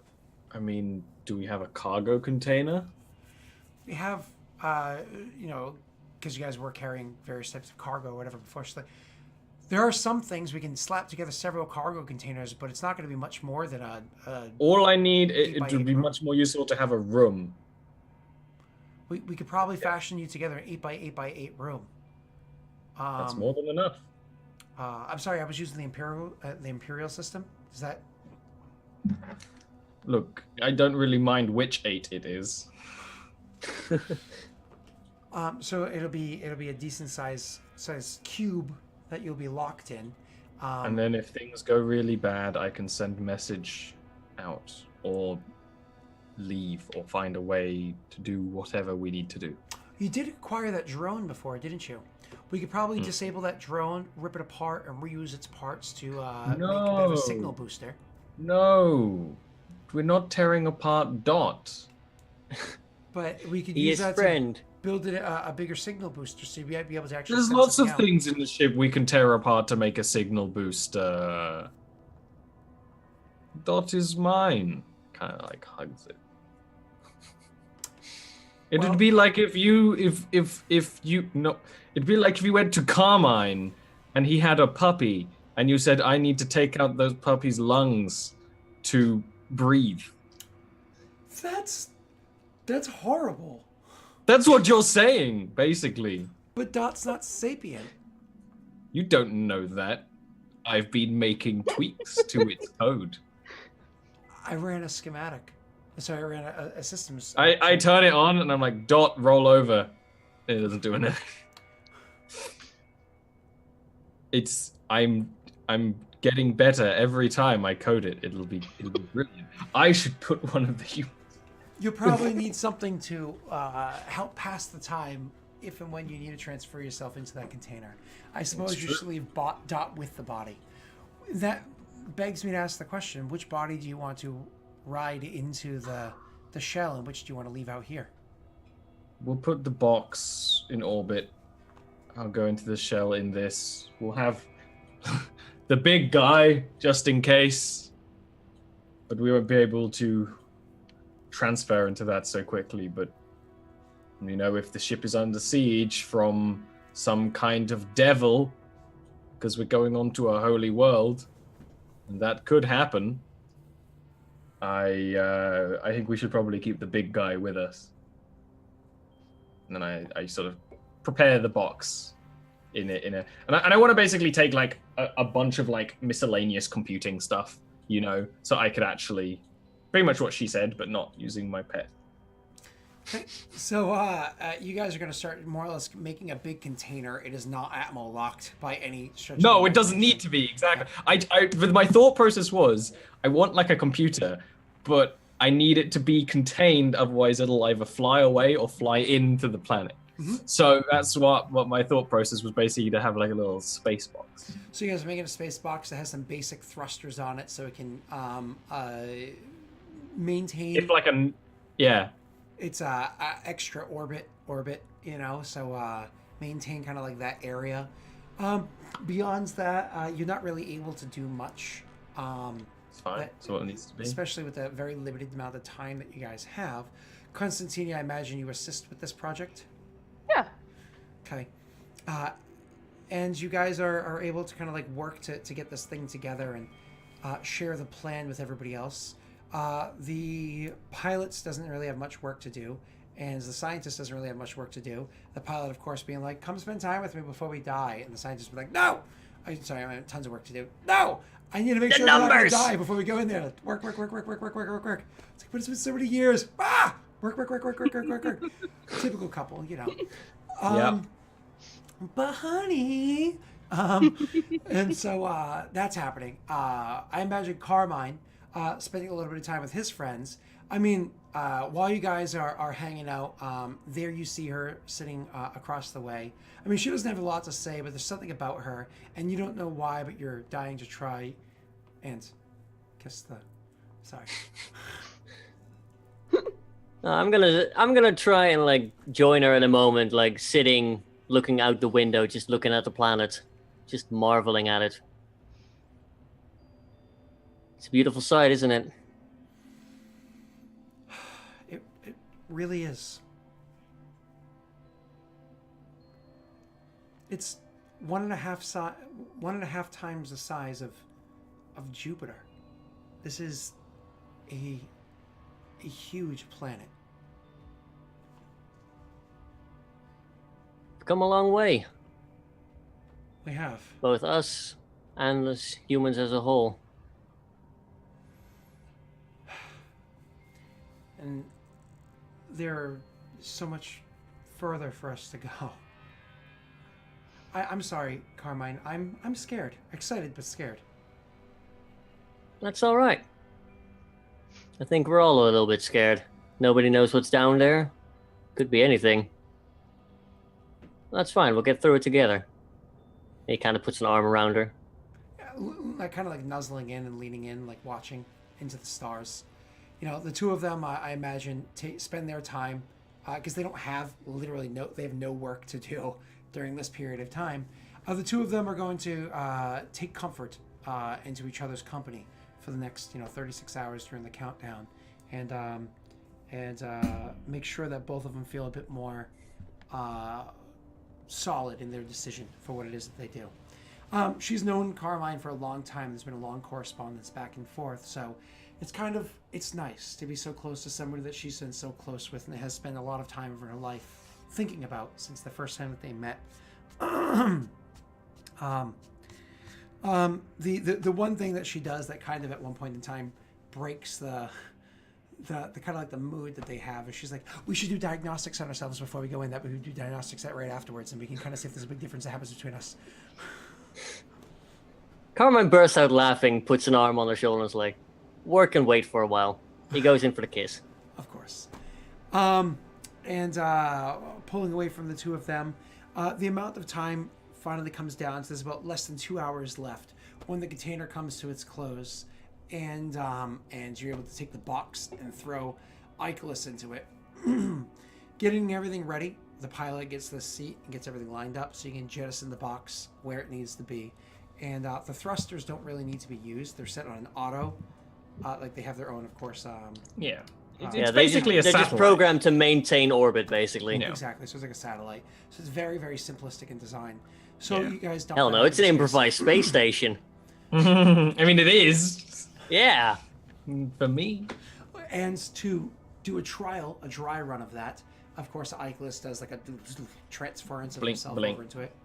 I mean, do we have a cargo container? We have, because you guys were carrying various types of cargo or whatever before. So there are some things we can slap together several cargo containers, but it's not going to be much more than a All I need, Eight it by would eight be room. much more useful to have a room. we could probably fashion you together an 8x8x8 room. That's more than enough. I'm sorry, I was using the imperial system. Is that Look, I don't really mind which 8 it is. so it'll be a decent size cube that you'll be locked in. And then if things go really bad, I can send message out or leave or find a way to do whatever we need to do. You did acquire that drone before, didn't you? We could probably disable that drone, rip it apart, and reuse its parts to make a bit of a signal booster. No, we're not tearing apart Dot. But we could He use is that friend. to build it a bigger signal booster, so you'd be able to actually. There's send lots of something out. things in the ship we can tear apart to make a signal booster. Dot is mine. Kind of like hugs it. It'd Well- be like if you no, it'd be like if you went to Carmine and he had a puppy and you said I need to take out those puppy's lungs to breathe. That's horrible. That's what you're saying, basically. But Dot's not sapient. You don't know that. I've been making tweaks to its code. I ran a schematic. Sorry, I ran a systems. I turn it on and I'm like, Dot, roll over. It doesn't do anything. I'm getting better every time I code it. It'll be brilliant. I should put one of the. You'll probably need something to help pass the time if and when you need to transfer yourself into that container. I suppose you true. should leave Dot with the body. That begs me to ask the question: which body do you want to ride into the shell, and which do you want to leave out here? We'll put the box in orbit. I'll go into the shell in this. We'll have the big guy just in case, but we won't be able to transfer into that so quickly. But you know, if the ship is under siege from some kind of devil, because we're going on to a holy world, and that could happen. I think we should probably keep the big guy with us. And then I sort of prepare the box and I want to basically take like a bunch of like miscellaneous computing stuff, you know, so I could actually pretty much what she said, but not using my pet. Okay. So you guys are going to start more or less making a big container. It is not Atmo locked by any stretch. No, it doesn't need to be exactly. But my thought process was I want like a computer, but I need it to be contained. Otherwise, it'll either fly away or fly into the planet. Mm-hmm. So that's what my thought process was basically to have like a little space box. So you guys are making a space box that has some basic thrusters on it, so it can maintain. If like yeah. It's a extra orbit, you know, so maintain kind of like that area. Beyond that, you're not really able to do much. It's fine. That's what it needs to be. Especially with the very limited amount of time that you guys have. Constantine, I imagine you assist with this project? Yeah. Okay. And you guys are able to kind of like work to get this thing together and share the plan with everybody else. The pilots doesn't really have much work to do, and the scientist doesn't really have much work to do. The pilot, of course, being like, come spend time with me before we die. And the scientist be like, no! I'm sorry, I have tons of work to do. No! I need to make The sure that I don't numbers! die before we go in there. Work. It's like, but it's been so many years. Ah! Work. Typical couple, you know. Yep. But honey, and so that's happening. I imagine Carmine spending a little bit of time with his friends. I mean, while you guys are hanging out, there you see her sitting across the way. I mean, she doesn't have a lot to say, but there's something about her, and you don't know why, but you're dying to try and kiss the. Sorry. I'm gonna try and like join her in a moment, like sitting, looking out the window, just looking at the planet, just marveling at it. It's a beautiful sight, isn't it? It really is. It's 1.5 times the size of Jupiter. This is a huge planet. We've come a long way, We have. both us and as humans as a whole. And there's so much further for us to go. I'm sorry, Carmine. I'm scared. Excited but scared. That's all right. I think we're all a little bit scared. Nobody knows what's down there. Could be anything. That's fine. We'll get through it together. He kind of puts an arm around her. Like kind of like nuzzling in and leaning in, like watching into the stars. You know, the two of them, I imagine, spend their time because they don't have they have no work to do during this period of time. The two of them are going to take comfort into each other's company for the next 36 hours during the countdown, and make sure that both of them feel a bit more solid in their decision for what it is that they do. She's known Carmine for a long time. There's been a long correspondence back and forth, so it's nice to be so close to somebody that she's been so close with and has spent a lot of time of her life thinking about since the first time that they met. The one thing that she does that kind of at one point in time breaks the kind of like the mood that they have is she's like, we should do diagnostics on ourselves before we go in, that we would do diagnostics right afterwards, and we can kind of see if there's a big difference that happens between us. Carmine bursts out laughing, puts an arm on her shoulder and is like, work and wait for a while. He goes in for the kiss. Of course. And pulling away from the two of them, the amount of time finally comes down to there's about less than 2 hours left when the container comes to its close, and you're able to take the box and throw Icarus into it. Getting everything ready, the pilot gets the seat and gets everything lined up so you can jettison the box where it needs to be. And the thrusters don't really need to be used. They're set on an auto. Like they have their own, of course. Yeah. It's Yeah, basically they're a just satellite. programmed to maintain orbit, basically. Yeah. Exactly. So it's like a satellite. So it's very, very simplistic in design. So Yeah. you guys don't. Hell no, have it's an any improvised space station. I mean, it is Yeah. for me. And to do a dry run of that, of course, Icarus does like a transference of Blink, himself blink. over into it.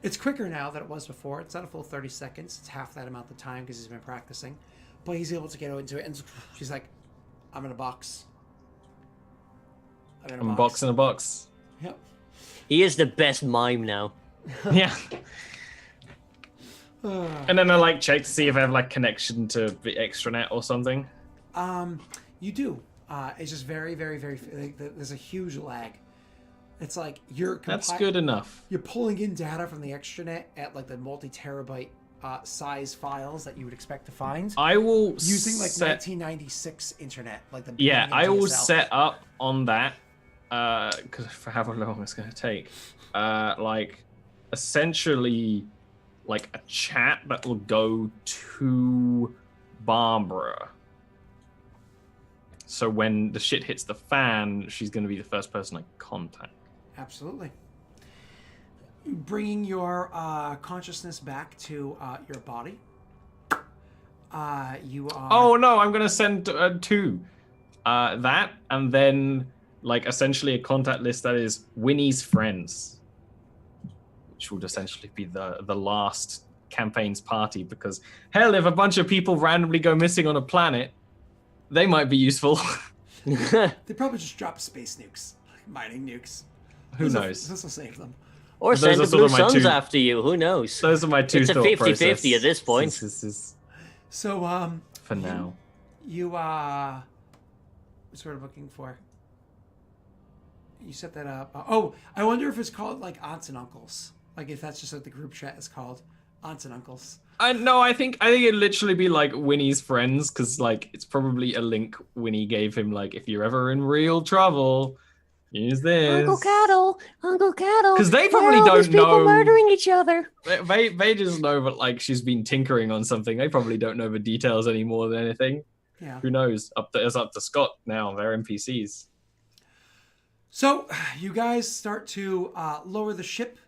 It's quicker now than it was before. It's not a full 30 seconds. It's half that amount of time because he's been practicing. But he's able to get into it, and she's like, I'm in a box. I'm a box in a box. Yep. He is the best mime now. Yeah. And then I like check to see if I have like connection to the extranet or something. You do. It's just very, very, very. There's a huge lag. It's like you're. That's good enough. You're pulling in data from the extranet at like the multi-terabyte size files that you would expect to find. I will using like set, 1996 internet, like the Yeah, beginning I will DSL. set up on that because for however long it's going to take, like essentially like a chat that will go to Barbara. So when the shit hits the fan, she's going to be the first person I contact. Absolutely. Bringing your consciousness back to your body. You are. Oh no, I'm going to send two. That and then like essentially a contact list that is Winnie's friends, which would essentially be the last campaign's party, because hell, if a bunch of people randomly go missing on a planet, they might be useful. They probably just drop space nukes, like mining nukes. Who knows? This will save them. Or But those send are the sort blue of my suns two- after you. Who knows? Those are my two It's a thought 50-50 at this point. processes So, for now. you what sort of looking for? You set that up. Oh, I wonder if it's called like aunts and uncles. Like if that's just what the group chat is called, aunts and uncles. No, I think it'd literally be like Winnie's friends, because like it's probably a link Winnie gave him. Like, if you're ever in real trouble, use this. Uncle Cattle. Because they Why probably are all don't these people know. murdering each other? They just know that like she's been tinkering on something. They probably don't know the details any more than anything. Yeah. Who knows? It's up to Scott now. They're NPCs. So you guys start to lower the ship,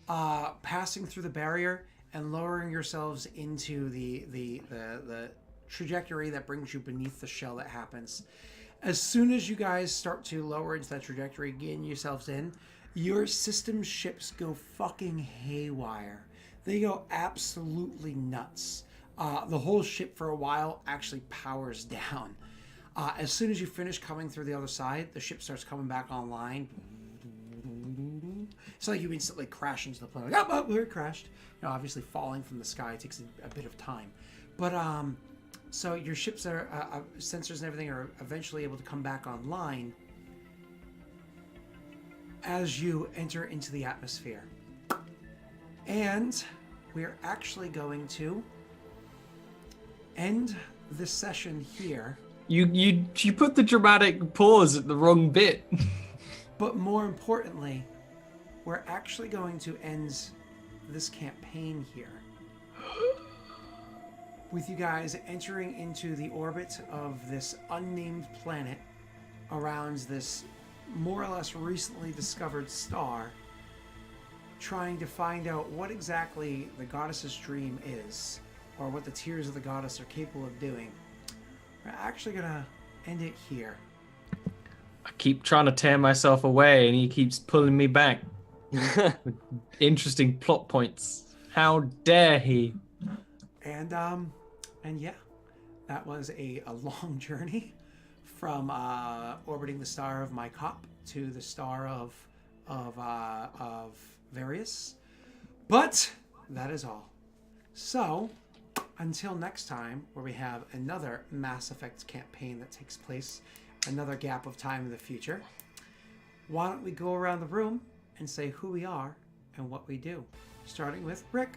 passing through the barrier and lowering yourselves into the trajectory that brings you beneath the shell that happens. As soon as you guys start to lower into that trajectory, getting yourselves in, your system ships go fucking haywire. They go absolutely nuts. The whole ship for a while actually powers down. As soon as you finish coming through the other side, the ship starts coming back online. It's like you instantly crash into the plane. Like, oh, it crashed. You know, obviously falling from the sky takes a bit of time. But so your ships are sensors and everything are eventually able to come back online as you enter into the atmosphere. And we're actually going to end this session here. You put the dramatic pause at the wrong bit. But more importantly, we're actually going to end this campaign here with you guys entering into the orbit of this unnamed planet around this more or less recently discovered star, trying to find out what exactly the goddess's dream is, or what the tears of the goddess are capable of doing. We're actually gonna end it here. I keep trying to tear myself away, and he keeps pulling me back. Interesting plot points. How dare he? And yeah, that was a long journey from orbiting the star of my cop to the star of Various. But that is all. So until next time, where we have another Mass Effect campaign that takes place, another gap of time in the future, why don't we go around the room and say who we are and what we do, starting with Rick.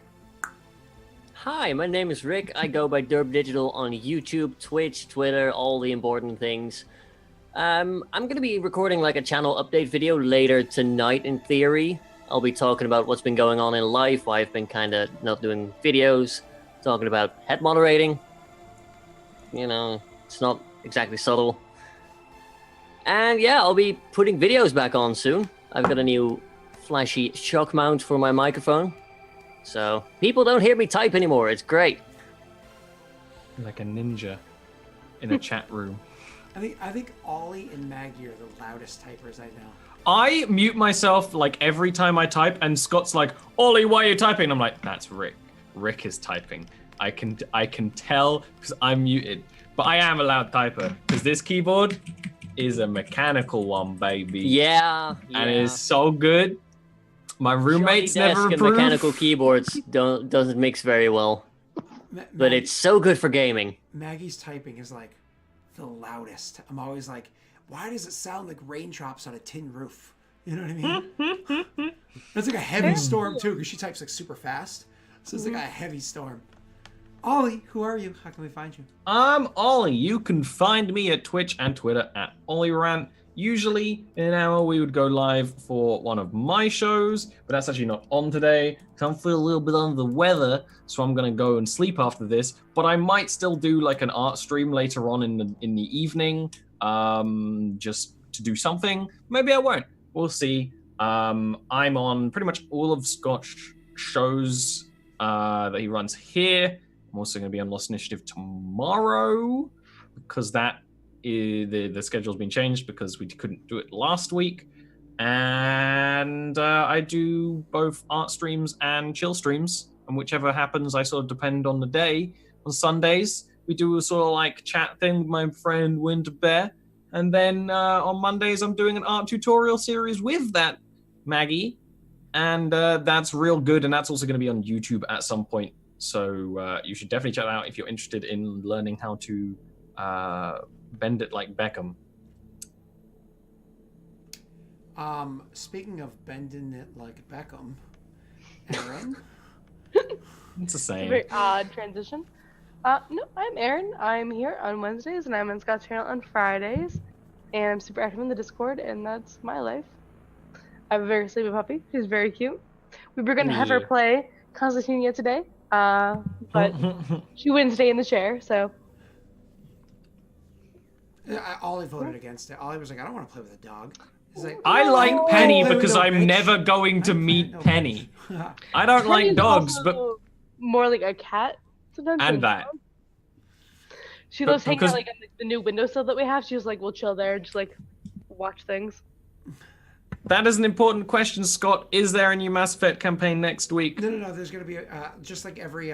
Hi, my name is Rick. I go by Derb Digital on YouTube, Twitch, Twitter, all the important things. I'm going to be recording like a channel update video later tonight in theory. I'll be talking about what's been going on in life, why I've been kind of not doing videos, talking about head moderating. You know, it's not exactly subtle. And yeah, I'll be putting videos back on soon. I've got a new flashy shock mount for my microphone. So people don't hear me type anymore. It's great. Like a ninja in a chat room. I think Ollie and Maggie are the loudest typers I know. I mute myself like every time I type, and Scott's like, "Ollie, why are you typing?" And I'm like, "That's Rick. Rick is typing. I can tell because I'm muted, but I am a loud typer because this keyboard is a mechanical one, baby. Yeah. And it is so good. My roommates Shiny never desk and approve. mechanical keyboards doesn't mix very well, but it's so good for gaming. Maggie's typing is like the loudest. I'm always like, why does it sound like raindrops on a tin roof? You know what I mean? It's like a heavy storm too, because she types like super fast. So it's like a heavy storm. Ollie, who are you? How can we find you? I'm Ollie. You can find me at Twitch and Twitter at OllieRant. Usually in an hour we would go live for one of my shows, but that's actually not on today because I'm feeling a little bit under the weather, so I'm gonna go and sleep after this. But I might still do like an art stream later on in the evening, just to do something. Maybe I won't. We'll see. I'm on pretty much all of Scott's shows that he runs here. I'm also going to be on Lost Initiative tomorrow because the schedule's been changed because we couldn't do it last week. And I do both art streams and chill streams. and whichever happens, I sort of depend on the day. On Sundays, we do a sort of like chat thing with my friend Winter Bear, and then on Mondays, I'm doing an art tutorial series with that Maggie, and that's real good, and that's also going to be on YouTube at some point. So you should definitely check that out if you're interested in learning how to bend it like Beckham. Speaking of bending it like Beckham, Aaron. It's the same. Very odd transition. No, I'm Aaron. I'm here on Wednesdays, and I'm on Scott's channel on Fridays. And I'm super active in the Discord, and that's my life. I have a very sleepy puppy. She's very cute. We were going to have her play Constantinia today, but she wouldn't stay in the chair, so... Ollie voted against it. Ollie was like, I don't want to play with a dog. He's like, I like "Oh, Penny play with because no I'm bitch." never going to meet No Penny. bitch. I don't like Penny's dogs, but also more like a cat sometimes. than and a that. dog. She But loves hanging because- out like on the new windowsill that we have. She just like will chill there, just like watch things. That is an important question, Scott. Is there a new Mass Effect campaign next week? No. There's gonna be just like every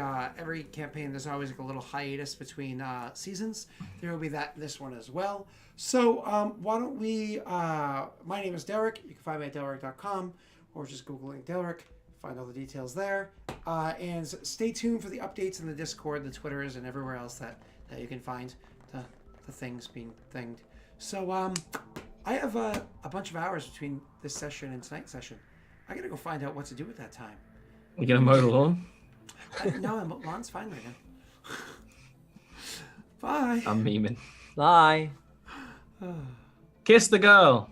campaign. There's always like a little hiatus between seasons. There will be this one as well. So why don't we? My name is Derek. You can find me at delric.com or just googling Delric. Find all the details there. And stay tuned for the updates in the Discord, the Twitters, and everywhere else that you can find the things being thinged. So I have a bunch of hours between this session and tonight's session. I gotta go find out what to do with that time. You gonna mow the lawn? No, lawn's fine right now. Bye. I'm memeing. Bye. Kiss the girl.